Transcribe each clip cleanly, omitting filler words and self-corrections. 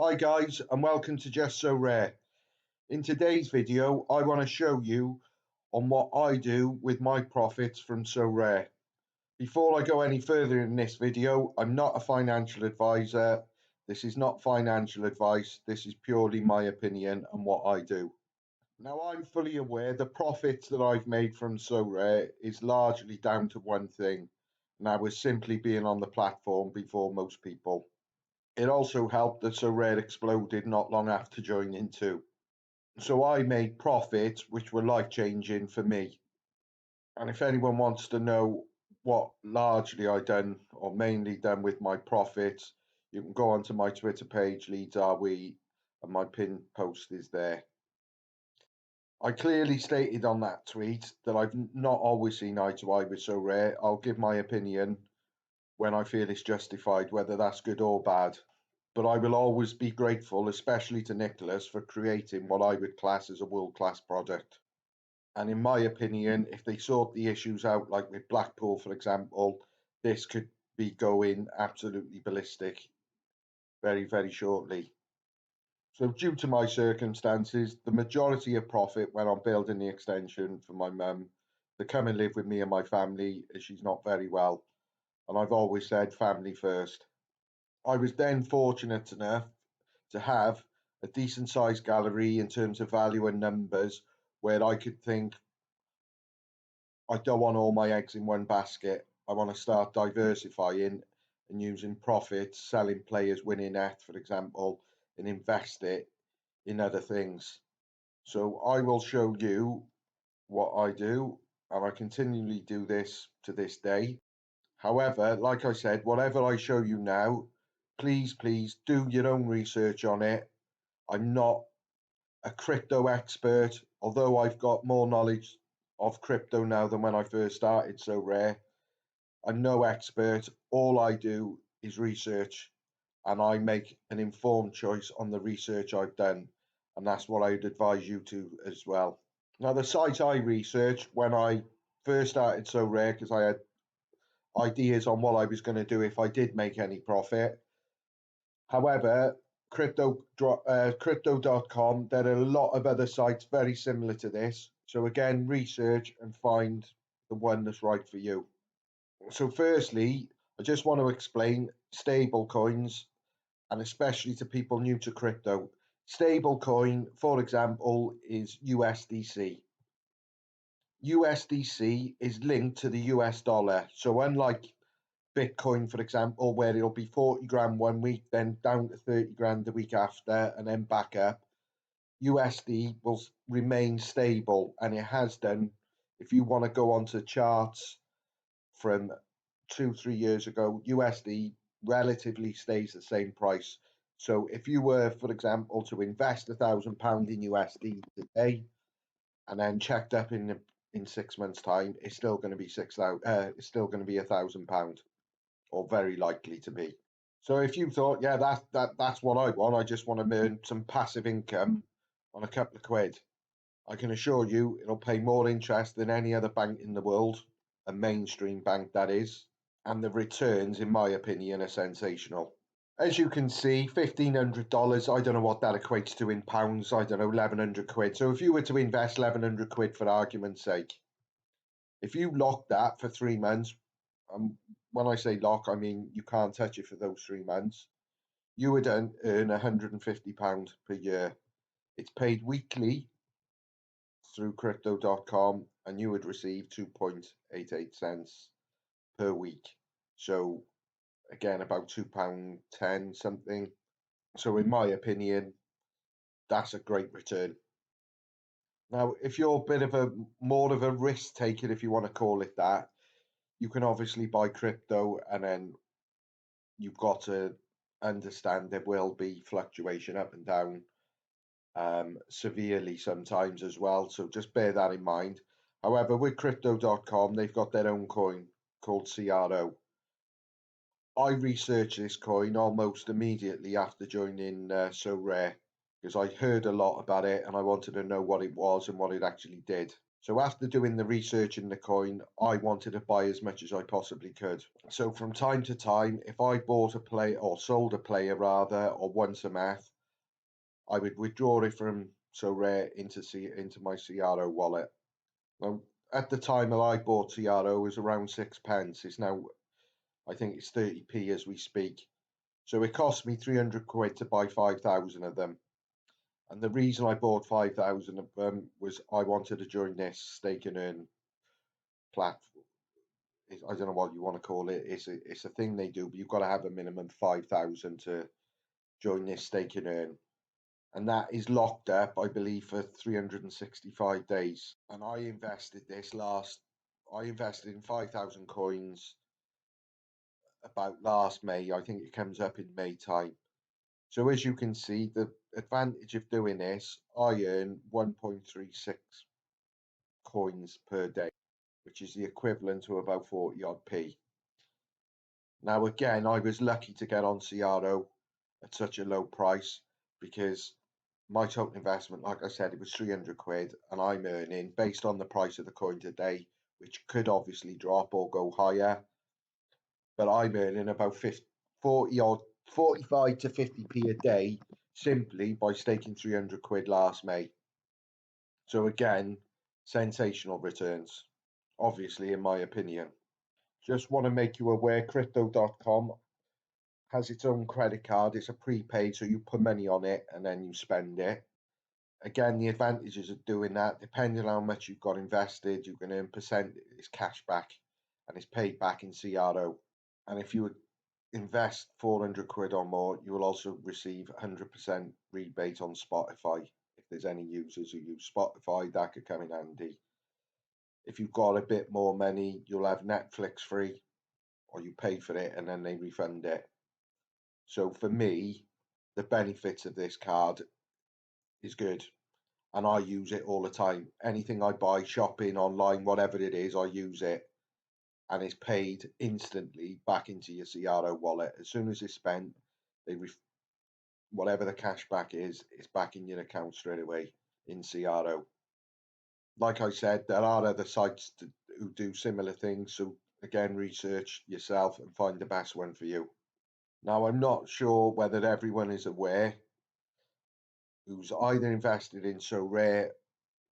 Hi guys, and welcome to Just So Rare. In today's video, I want to show you on what I do with my profits from So Rare. Before I go any further in this video, I'm not a financial advisor. This is not financial advice. This is purely my opinion and what I do. Now, I'm fully aware the profits that I've made from So Rare is largely down to one thing, and that was simply being on the platform before most people. It also helped that So Rare exploded not long after joining too. So I made profits which were life changing for me. And if anyone wants to know what largely I done or mainly done with my profits, you can go onto my Twitter page, Leeds Are We, and my pinned post is there. I clearly stated on that tweet that I've not always seen eye to eye with So Rare. I'll give my opinion when I feel it's justified, whether that's good or bad. But I will always be grateful, especially to Nicholas, for creating what I would class as a world-class product. And in my opinion, if they sort the issues out, like with Blackpool, for example, this could be going absolutely ballistic very, very shortly. So due to my circumstances, the majority of profit went on building the extension for my mum to come and live with me and my family, as she's not very well. And I've always said family first. I was then fortunate enough to have a decent sized gallery in terms of value and numbers where I could think, I don't want all my eggs in one basket. I want to start diversifying and using profits, selling players winning ETH, for example, and invest it in other things. So I will show you what I do, and I continually do this to this day. However, like I said, whatever I show you now, please do your own research on it. I'm not a crypto expert, although I've got more knowledge of crypto now than when I first started So Rare. I'm no expert. All I do is research, and I make an informed choice on the research I've done. And that's what I would advise you to as well. Now, the site I researched when I first started So Rare, because I had ideas on what I was going to do if I did make any profit. However, crypto.com, there are a lot of other sites very similar to this. So again, research and find the one that's right for you. So firstly, I just want to explain stable coins, and especially to people new to crypto. Stable coin, for example, is USDC. USDC is linked to the US dollar. So unlike Bitcoin, for example, where it'll be 40 grand one week, then down to 30 grand the week after, and then back up, USD will remain stable, and it has done. If you want to go onto charts from 2, 3 years ago, USD relatively stays the same price. So if you were, for example, to invest £1,000 in USD today, and then checked up in 6 months' time, it's still going to be it's still going to be £1,000, or very likely to be. So if you thought, yeah, that's what I want, I just want to earn some passive income on a couple of quid, I can assure you it'll pay more interest than any other bank in the world, a mainstream bank that is, and the returns, in my opinion, are sensational. As you can see, $1,500, I don't know what that equates to in pounds, I don't know, 1,100 quid. So if you were to invest 1,100 quid for argument's sake, if you lock that for 3 months, when I say lock, I mean you can't touch it for those 3 months, you would earn £150 per year. It's paid weekly through Crypto.com, and you would receive 2.88 cents per week. So again, about £2.10 something. So in my opinion, that's a great return. Now, if you're a bit of a more of a risk taker, if you want to call it that, you can obviously buy crypto, and then you've got to understand there will be fluctuation up and down severely sometimes as well. So just bear that in mind. However, with Crypto.com, they've got their own coin called CRO. I researched this coin almost immediately after joining So Rare, because I heard a lot about it and I wanted to know what it was and what it actually did. So after doing the research in the coin, I wanted to buy as much as I possibly could. So from time to time, if I bought a player or sold a player rather, or won some math, I would withdraw it from Sorare into my CRO wallet. Now, at the time that I bought CRO, it was around 6p. It's now, I think it's 30p as we speak. So it cost me 300 quid to buy 5,000 of them. And the reason I bought 5,000 of them was I wanted to join this stake and earn platform. I don't know what you want to call it. It's a thing they do, but you've got to have a minimum 5,000 to join this stake and earn. And that is locked up, I believe, for 365 days. And I invested in 5,000 coins about last May. I think it comes up in May time. So as you can see, the advantage of doing this, I earn 1.36 coins per day, which is the equivalent to about 40 odd p. Now again, I was lucky to get on CRO at such a low price because my total investment, like I said, it was 300 quid, and I'm earning, based on the price of the coin today, which could obviously drop or go higher, but I'm earning about 40 odd 45 to 50p a day simply by staking 300 quid last May. So again, sensational returns, obviously, in my opinion. Just want to make you aware, Crypto.com has its own credit card. It's a prepaid, so you put money on it and then you spend it. Again, the advantages of doing that, depending on how much you've got invested, you can earn it's cash back and it's paid back in CRO. And if you invest 400 quid or more, you will also receive 100% rebate on Spotify. If there's any users who use Spotify, that could come in handy. If you've got a bit more money, you'll have Netflix free, or you pay for it and then they refund it. So for me, the benefits of this card is good, and I use it all the time. Anything I buy, shopping, online, whatever it is, I use it, and it's paid instantly back into your CRO wallet. As soon as it's spent, whatever the cash back is, it's back in your account straight away in CRO. Like I said, there are other sites who do similar things, so again, research yourself and find the best one for you. Now, I'm not sure whether everyone is aware who's either invested in Sorare,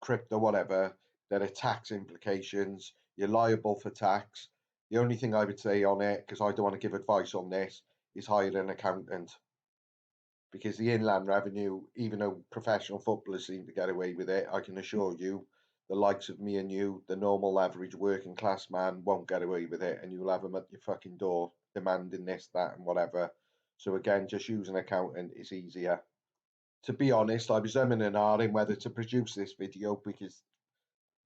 crypto, whatever, there are tax implications. You're liable for tax. The only thing I would say on it, because I don't want to give advice on this, is hire an accountant. Because the inland revenue, even though professional footballers seem to get away with it, I can assure you, the likes of me and you, the normal average working class man, won't get away with it, and you'll have them at your fucking door demanding this, that, and whatever. So again, just use an accountant is easier. To be honest, I was umming and ahhing whether to produce this video because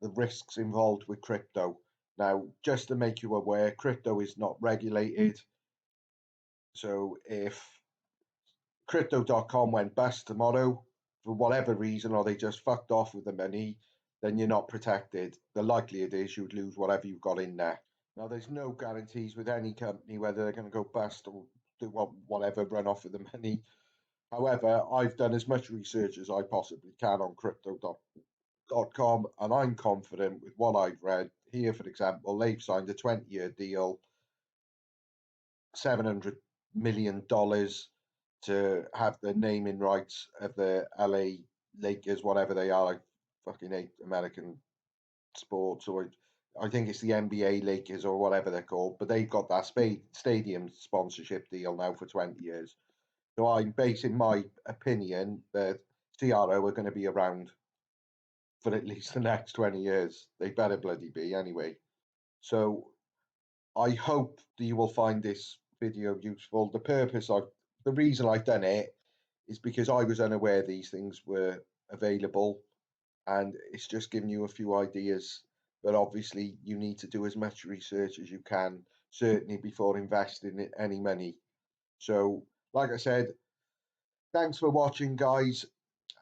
the risks involved with crypto. Now, just to make you aware, crypto is not regulated. So if Crypto.com went bust tomorrow for whatever reason, or they just fucked off with the money, then you're not protected. The likelihood is you'd lose whatever you've got in there. Now, there's no guarantees with any company whether they're going to go bust or do whatever, run off with the money. However, I've done as much research as I possibly can on Crypto.com, and I'm confident with what I've read. Here, for example, they've signed a 20-year deal, $700 million to have the naming rights of the LA Lakers, whatever they are. I fucking hate American sports, or I think it's the NBA Lakers or whatever they're called, but they've got that stadium sponsorship deal now for 20 years. So I'm basing my opinion that CRO are going to be around for at least the next 20 years. They better bloody be anyway. So I hope that you will find this video useful. The reason I've done it is because I was unaware these things were available, and it's just giving you a few ideas. But obviously, you need to do as much research as you can, certainly before investing any money. So, like I said, thanks for watching, guys.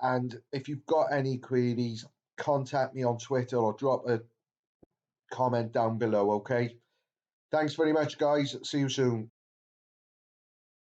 And if you've got any queries, contact me on Twitter or drop a comment down below, okay? Thanks very much, guys. See you soon.